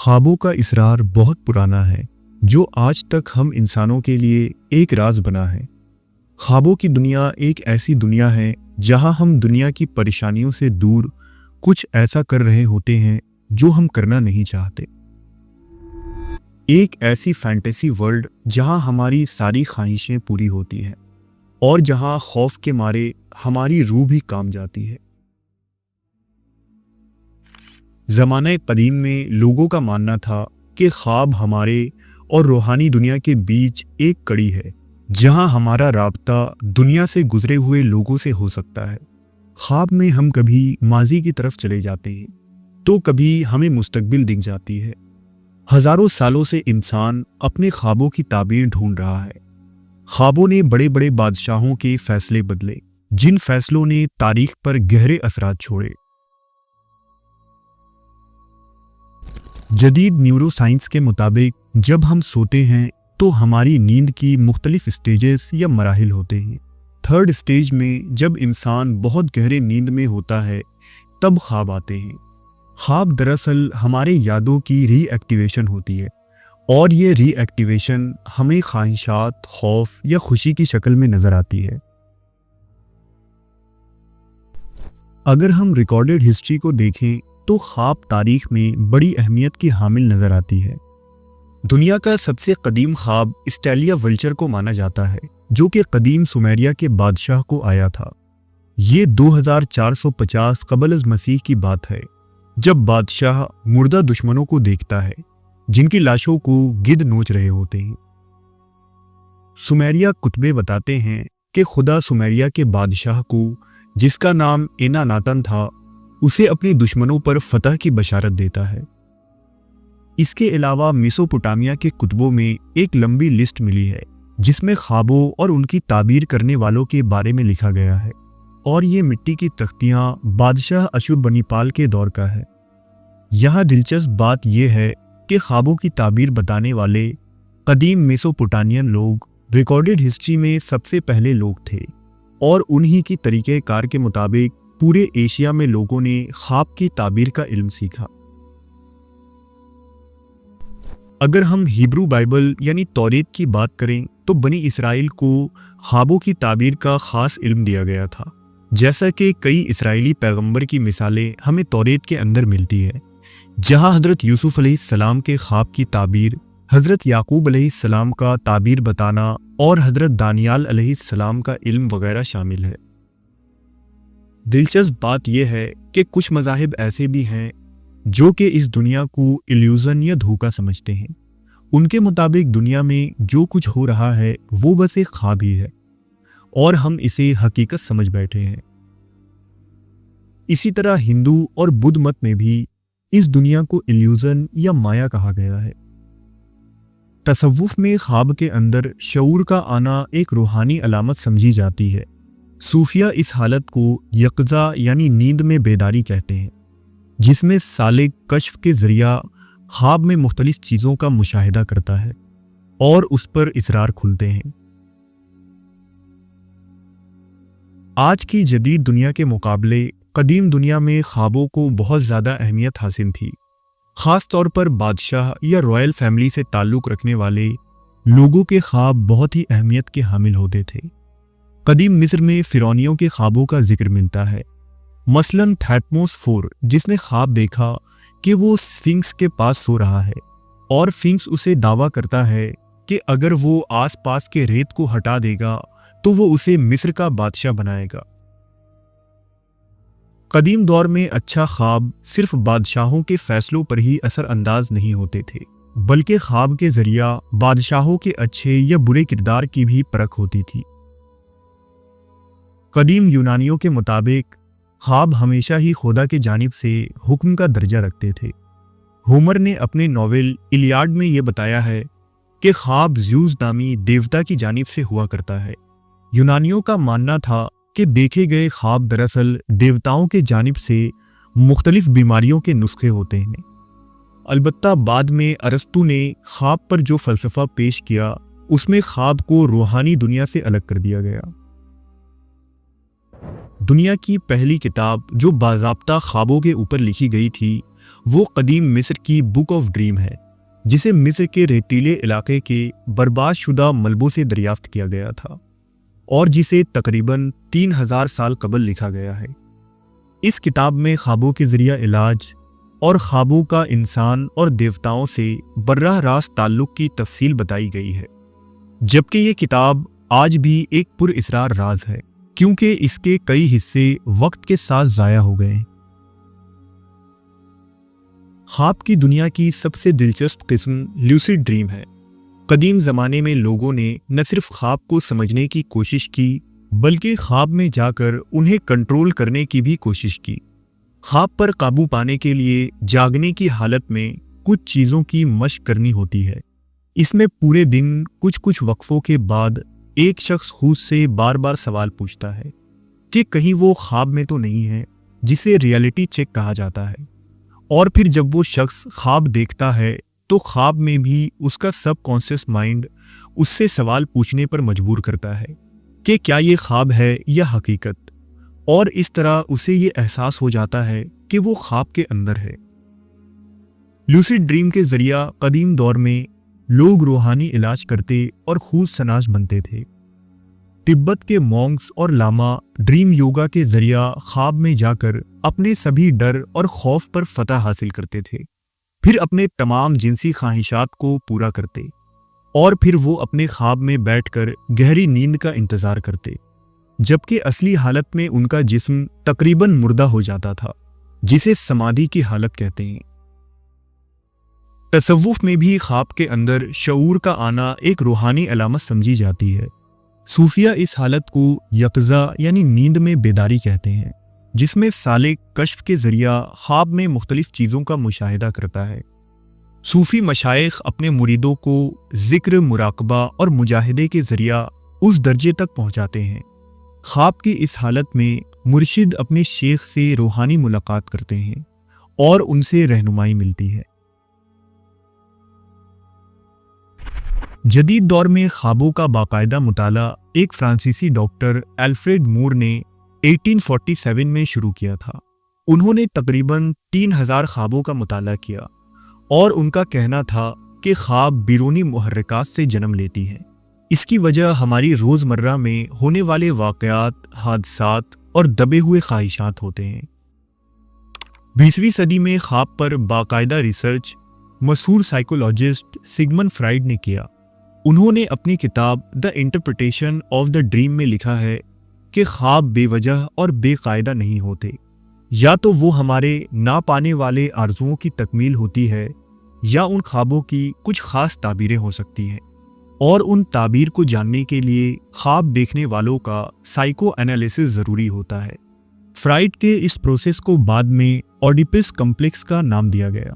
خوابوں کا اسرار بہت پرانا ہے جو آج تک ہم انسانوں کے لیے ایک راز بنا ہے۔ خوابوں کی دنیا ایک ایسی دنیا ہے جہاں ہم دنیا کی پریشانیوں سے دور کچھ ایسا کر رہے ہوتے ہیں جو ہم کرنا نہیں چاہتے۔ ایک ایسی فینٹیسی ورلڈ جہاں ہماری ساری خواہشیں پوری ہوتی ہیں اور جہاں خوف کے مارے ہماری روح بھی کانپ جاتی ہے۔ زمانہ قدیم میں لوگوں کا ماننا تھا کہ خواب ہمارے اور روحانی دنیا کے بیچ ایک کڑی ہے جہاں ہمارا رابطہ دنیا سے گزرے ہوئے لوگوں سے ہو سکتا ہے۔ خواب میں ہم کبھی ماضی کی طرف چلے جاتے ہیں تو کبھی ہمیں مستقبل دکھ جاتی ہے۔ ہزاروں سالوں سے انسان اپنے خوابوں کی تعبیر ڈھونڈ رہا ہے۔ خوابوں نے بڑے بڑے بادشاہوں کے فیصلے بدلے، جن فیصلوں نے تاریخ پر گہرے اثرات چھوڑے۔ جدید نیورو سائنس کے مطابق جب ہم سوتے ہیں تو ہماری نیند کی مختلف سٹیجز یا مراحل ہوتے ہیں۔ تھرڈ سٹیج میں جب انسان بہت گہرے نیند میں ہوتا ہے تب خواب آتے ہیں۔ خواب دراصل ہمارے یادوں کی ری ایکٹیویشن ہوتی ہے اور یہ ری ایکٹیویشن ہمیں خواہشات، خوف یا خوشی کی شکل میں نظر آتی ہے۔ اگر ہم ریکارڈڈ ہسٹری کو دیکھیں تو خواب تاریخ میں بڑی اہمیت کی حامل نظر آتی ہے۔ دنیا کا سب سے قدیم خواب اسٹیلیا ولچر کو مانا جاتا ہے جو کہ قدیم سومیریا کے بادشاہ کو آیا تھا۔ یہ 2450 قبل از مسیح کی بات ہے جب بادشاہ مردہ دشمنوں کو دیکھتا ہے جن کی لاشوں کو گدھ نوچ رہے ہوتے ہیں۔ سومیریا کتبے بتاتے ہیں کہ خدا سومیریا کے بادشاہ کو، جس کا نام اینا ناتن تھا، اسے اپنے دشمنوں پر فتح کی بشارت دیتا ہے۔ اس کے علاوہ میسوپوٹامیا کے کتبوں میں ایک لمبی لسٹ ملی ہے جس میں خوابوں اور ان کی تعبیر کرنے والوں کے بارے میں لکھا گیا ہے، اور یہ مٹی کی تختیاں بادشاہ اشوربنیپال کے دور کا ہے۔ یہاں دلچسپ بات یہ ہے کہ خوابوں کی تعبیر بتانے والے قدیم میسوپوٹامین لوگ ریکارڈڈ ہسٹری میں سب سے پہلے لوگ تھے، اور انہی کی طریقہ کار کے مطابق پورے ایشیا میں لوگوں نے خواب کی تعبیر کا علم سیکھا۔ اگر ہم ہیبرو بائبل یعنی توریت کی بات کریں تو بنی اسرائیل کو خوابوں کی تعبیر کا خاص علم دیا گیا تھا، جیسا کہ کئی اسرائیلی پیغمبر کی مثالیں ہمیں توریت کے اندر ملتی ہے، جہاں حضرت یوسف علیہ السلام کے خواب کی تعبیر، حضرت یعقوب علیہ السلام کا تعبیر بتانا اور حضرت دانیال علیہ السلام کا علم وغیرہ شامل ہے۔ دلچسپ بات یہ ہے کہ کچھ مذاہب ایسے بھی ہیں جو کہ اس دنیا کو ایلیوژن یا دھوکہ سمجھتے ہیں۔ ان کے مطابق دنیا میں جو کچھ ہو رہا ہے وہ بس ایک خواب ہی ہے اور ہم اسے حقیقت سمجھ بیٹھے ہیں۔ اسی طرح ہندو اور بدھ مت میں بھی اس دنیا کو ایلیوژن یا مایا کہا گیا ہے۔ تصوف میں خواب کے اندر شعور کا آنا ایک روحانی علامت سمجھی جاتی ہے۔ صوفیہ اس حالت کو یقظہ یعنی نیند میں بیداری کہتے ہیں، جس میں سالک کشف کے ذریعہ خواب میں مختلف چیزوں کا مشاہدہ کرتا ہے اور اس پر اسرار کھلتے ہیں۔ آج کی جدید دنیا کے مقابلے قدیم دنیا میں خوابوں کو بہت زیادہ اہمیت حاصل تھی، خاص طور پر بادشاہ یا رائل فیملی سے تعلق رکھنے والے لوگوں کے خواب بہت ہی اہمیت کے حامل ہوتے تھے۔ قدیم مصر میں فرعونیوں کے خوابوں کا ذکر ملتا ہے، مثلاً تھیٹموس IV، جس نے خواب دیکھا کہ وہ سفنکس کے پاس سو رہا ہے اور سفنکس اسے دعویٰ کرتا ہے کہ اگر وہ آس پاس کے ریت کو ہٹا دے گا تو وہ اسے مصر کا بادشاہ بنائے گا۔ قدیم دور میں اچھا خواب صرف بادشاہوں کے فیصلوں پر ہی اثر انداز نہیں ہوتے تھے، بلکہ خواب کے ذریعہ بادشاہوں کے اچھے یا برے کردار کی بھی پرکھ ہوتی تھی۔ قدیم یونانیوں کے مطابق خواب ہمیشہ ہی خدا کی جانب سے حکم کا درجہ رکھتے تھے۔ ہومر نے اپنے ناول ایلیاڈ میں یہ بتایا ہے کہ خواب زیوس نامی دیوتا کی جانب سے ہوا کرتا ہے۔ یونانیوں کا ماننا تھا کہ دیکھے گئے خواب دراصل دیوتاؤں کے جانب سے مختلف بیماریوں کے نسخے ہوتے ہیں۔ البتہ بعد میں ارسطو نے خواب پر جو فلسفہ پیش کیا اس میں خواب کو روحانی دنیا سے الگ کر دیا گیا۔ دنیا کی پہلی کتاب جو باضابطہ خوابوں کے اوپر لکھی گئی تھی وہ قدیم مصر کی بک آف ڈریم ہے، جسے مصر کے ریتیلے علاقے کے برباد شدہ ملبوں سے دریافت کیا گیا تھا اور جسے تقریباً 3000 سال قبل لکھا گیا ہے۔ اس کتاب میں خوابوں کے ذریعہ علاج اور خوابوں کا انسان اور دیوتاؤں سے براہ راست تعلق کی تفصیل بتائی گئی ہے، جبکہ یہ کتاب آج بھی ایک پر اسرار راز ہے کیونکہ اس کے کئی حصے وقت کے ساتھ ضائع ہو گئے۔ خواب کی دنیا کی سب سے دلچسپ قسم لیوسڈ ڈریم ہے۔ قدیم زمانے میں لوگوں نے نہ صرف خواب کو سمجھنے کی کوشش کی بلکہ خواب میں جا کر انہیں کنٹرول کرنے کی بھی کوشش کی۔ خواب پر قابو پانے کے لیے جاگنے کی حالت میں کچھ چیزوں کی مشق کرنی ہوتی ہے۔ اس میں پورے دن کچھ وقفوں کے بعد ایک شخص خود سے بار بار سوال پوچھتا ہے کہ کہیں وہ خواب میں تو نہیں ہے، جسے ریئلٹی چیک کہا جاتا ہے۔ اور پھر جب وہ شخص خواب دیکھتا ہے تو خواب میں بھی اس کا سب کانشیس مائنڈ اس سے سوال پوچھنے پر مجبور کرتا ہے کہ کیا یہ خواب ہے یا حقیقت، اور اس طرح اسے یہ احساس ہو جاتا ہے کہ وہ خواب کے اندر ہے۔ لیوسڈ ڈریم کے ذریعہ قدیم دور میں لوگ روحانی علاج کرتے اور خود سناس بنتے تھے۔ تبت کے مونکس اور لاما ڈریم یوگا کے ذریعہ خواب میں جا کر اپنے سبھی ڈر اور خوف پر فتح حاصل کرتے تھے، پھر اپنے تمام جنسی خواہشات کو پورا کرتے، اور پھر وہ اپنے خواب میں بیٹھ کر گہری نیند کا انتظار کرتے، جبکہ اصلی حالت میں ان کا جسم تقریباً مردہ ہو جاتا تھا، جسے سمادھی کی حالت کہتے ہیں۔ تصوف میں بھی خواب کے اندر شعور کا آنا ایک روحانی علامت سمجھی جاتی ہے۔ صوفیہ اس حالت کو یقظہ یعنی نیند میں بیداری کہتے ہیں، جس میں سالک کشف کے ذریعہ خواب میں مختلف چیزوں کا مشاہدہ کرتا ہے۔ صوفی مشائخ اپنے مریدوں کو ذکر، مراقبہ اور مجاہدے کے ذریعہ اس درجے تک پہنچاتے ہیں۔ خواب کی اس حالت میں مرشد اپنے شیخ سے روحانی ملاقات کرتے ہیں اور ان سے رہنمائی ملتی ہے۔ جدید دور میں خوابوں کا باقاعدہ مطالعہ ایک فرانسیسی ڈاکٹر الفریڈ مور نے 1847 میں شروع کیا تھا۔ انہوں نے تقریباً 3000 خوابوں کا مطالعہ کیا اور ان کا کہنا تھا کہ خواب بیرونی محرکات سے جنم لیتی ہیں۔ اس کی وجہ ہماری روزمرہ میں ہونے والے واقعات، حادثات اور دبے ہوئے خواہشات ہوتے ہیں۔ 20ویں صدی میں خواب پر باقاعدہ ریسرچ مشہور سائیکولوجسٹ سگمنڈ فرائیڈ نے کیا۔ انہوں نے اپنی کتاب the interpretation of the dream میں لکھا ہے کہ خواب بے وجہ اور بے قاعدہ نہیں ہوتے، یا تو وہ ہمارے نہ پانے والے آرزوؤں کی تکمیل ہوتی ہے یا ان خوابوں کی کچھ خاص تعبیریں ہو سکتی ہیں، اور ان تعبیر کو جاننے کے لیے خواب دیکھنے والوں کا سائیکو انالیسس ضروری ہوتا ہے۔ فرائیڈ کے اس پروسیس کو بعد میں اوڈیپس کمپلیکس کا نام دیا گیا۔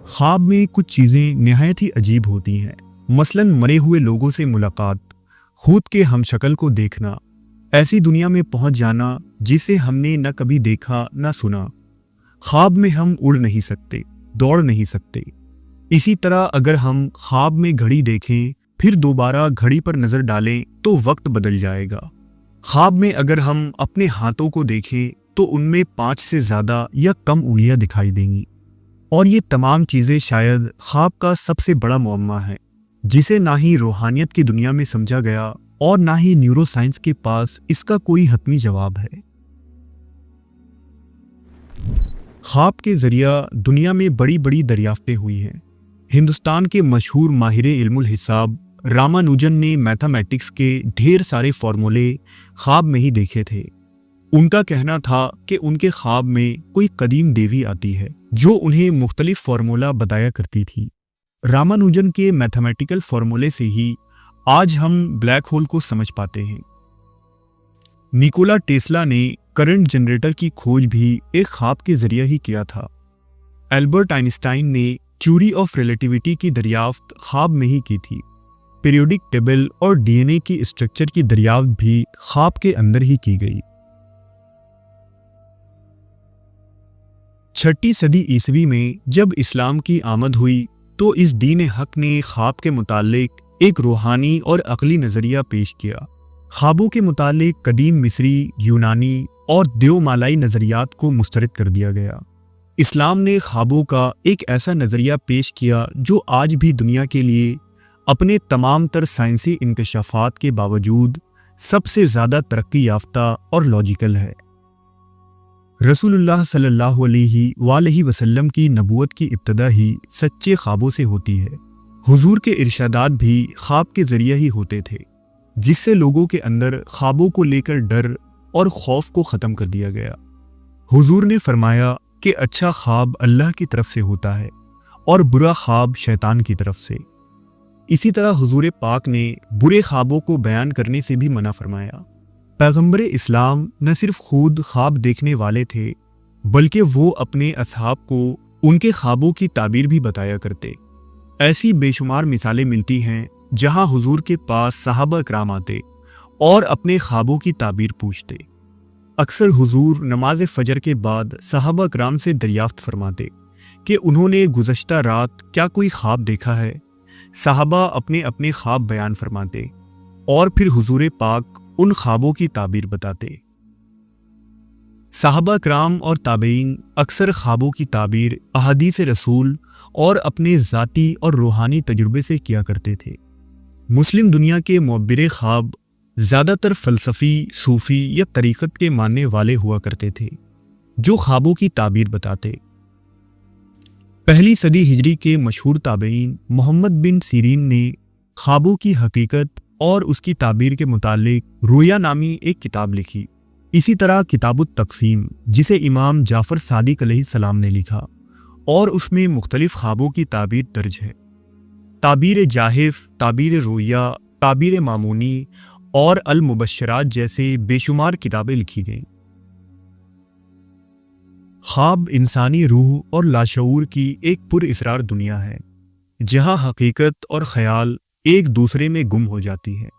خواب میں کچھ چیزیں نہایت ہی عجیب ہوتی ہیں، مثلاً مرے ہوئے لوگوں سے ملاقات، خود کے ہم شکل کو دیکھنا، ایسی دنیا میں پہنچ جانا جسے ہم نے نہ کبھی دیکھا نہ سنا۔ خواب میں ہم اڑ نہیں سکتے، دوڑ نہیں سکتے۔ اسی طرح اگر ہم خواب میں گھڑی دیکھیں پھر دوبارہ گھڑی پر نظر ڈالیں تو وقت بدل جائے گا۔ خواب میں اگر ہم اپنے ہاتھوں کو دیکھیں تو ان میں 5 سے زیادہ یا کم انگلیاں دکھائی دیں گی، اور یہ تمام چیزیں شاید خواب کا سب سے بڑا معمہ ہے، جسے نہ ہی روحانیت کی دنیا میں سمجھا گیا اور نہ ہی نیورو سائنس کے پاس اس کا کوئی حتمی جواب ہے۔ خواب کے ذریعہ دنیا میں بڑی بڑی دریافتیں ہوئی ہیں۔ ہندوستان کے مشہور ماہر علم الحساب رامانوجن نے میتھمیٹکس کے ڈھیر سارے فارمولے خواب میں ہی دیکھے تھے۔ ان کا کہنا تھا کہ ان کے خواب میں کوئی قدیم دیوی آتی ہے جو انہیں مختلف فارمولہ بتایا کرتی تھی۔ رامانوجن کے میتھمیٹیکل فارمولے سے ہی آج ہم بلیک ہول کو سمجھ پاتے ہیں۔ نیکولا ٹیسلا نے کرنٹ جنریٹر کی کھوج بھی ایک خواب کے ذریعہ ہی کیا تھا۔ البرٹ آئنسٹائن نے تھیوری آف ریلیٹیوٹی کی دریافت خواب میں ہی کی تھی۔ پیریوڈک ٹیبل اور ڈی این اے کی اسٹرکچر کی دریافت بھی خواب کے اندر ہی کی گئی۔ 6 صدی عیسوی میں جب اسلام کی آمد ہوئی تو اس دین حق نے خواب کے متعلق ایک روحانی اور عقلی نظریہ پیش کیا۔ خوابوں کے متعلق قدیم مصری، یونانی اور دیومالائی نظریات کو مسترد کر دیا گیا۔ اسلام نے خوابوں کا ایک ایسا نظریہ پیش کیا جو آج بھی دنیا کے لیے اپنے تمام تر سائنسی انکشافات کے باوجود سب سے زیادہ ترقی یافتہ اور لاجیکل ہے۔ رسول اللہ صلی اللہ علیہ وآلہ وسلم کی نبوت کی ابتدا ہی سچے خوابوں سے ہوتی ہے۔ حضور کے ارشادات بھی خواب کے ذریعے ہی ہوتے تھے، جس سے لوگوں کے اندر خوابوں کو لے کر ڈر اور خوف کو ختم کر دیا گیا۔ حضور نے فرمایا کہ اچھا خواب اللہ کی طرف سے ہوتا ہے اور برا خواب شیطان کی طرف سے۔ اسی طرح حضور پاک نے برے خوابوں کو بیان کرنے سے بھی منع فرمایا۔ پیغمبر اسلام نہ صرف خود خواب دیکھنے والے تھے، بلکہ وہ اپنے اصحاب کو ان کے خوابوں کی تعبیر بھی بتایا کرتے۔ ایسی بے شمار مثالیں ملتی ہیں جہاں حضور کے پاس صحابہ کرام آتے اور اپنے خوابوں کی تعبیر پوچھتے۔ اکثر حضور نماز فجر کے بعد صحابہ کرام سے دریافت فرماتے کہ انہوں نے گزشتہ رات کیا کوئی خواب دیکھا ہے۔ صحابہ اپنے اپنے خواب بیان فرماتے اور پھر حضور پاک ان خوابوں کی تعبیر بتاتے۔ صحابہ کرام اور تابعین اکثر خوابوں کی تعبیر احادیث رسول اور اپنے ذاتی اور روحانی تجربے سے کیا کرتے تھے۔ مسلم دنیا کے معبر خواب زیادہ تر فلسفی، صوفی یا طریقت کے ماننے والے ہوا کرتے تھے جو خوابوں کی تعبیر بتاتے۔ پہلی صدی ہجری کے مشہور تابعین محمد بن سیرین نے خوابوں کی حقیقت اور اس کی تعبیر کے متعلق رؤیا نامی ایک کتاب لکھی۔ اسی طرح کتاب التقسیم، جسے امام جعفر صادق علیہ السلام نے لکھا، اور اس میں مختلف خوابوں کی تعبیر درج ہے۔ تعبیر جاحف، تعبیر رؤیا، تعبیر مامونی اور المبشرات جیسے بے شمار کتابیں لکھی گئیں۔ خواب انسانی روح اور لاشعور کی ایک پر اسرار دنیا ہے، جہاں حقیقت اور خیال ایک دوسرے میں گم ہو جاتی ہے۔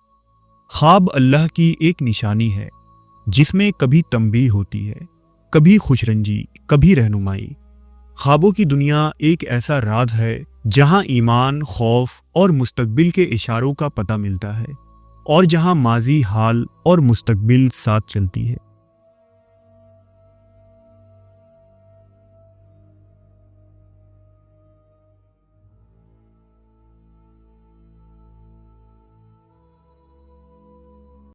خواب اللہ کی ایک نشانی ہے جس میں کبھی تنبیہ ہوتی ہے، کبھی خوش رنجی، کبھی رہنمائی۔ خوابوں کی دنیا ایک ایسا راز ہے جہاں ایمان، خوف اور مستقبل کے اشاروں کا پتہ ملتا ہے، اور جہاں ماضی، حال اور مستقبل ساتھ چلتی ہے۔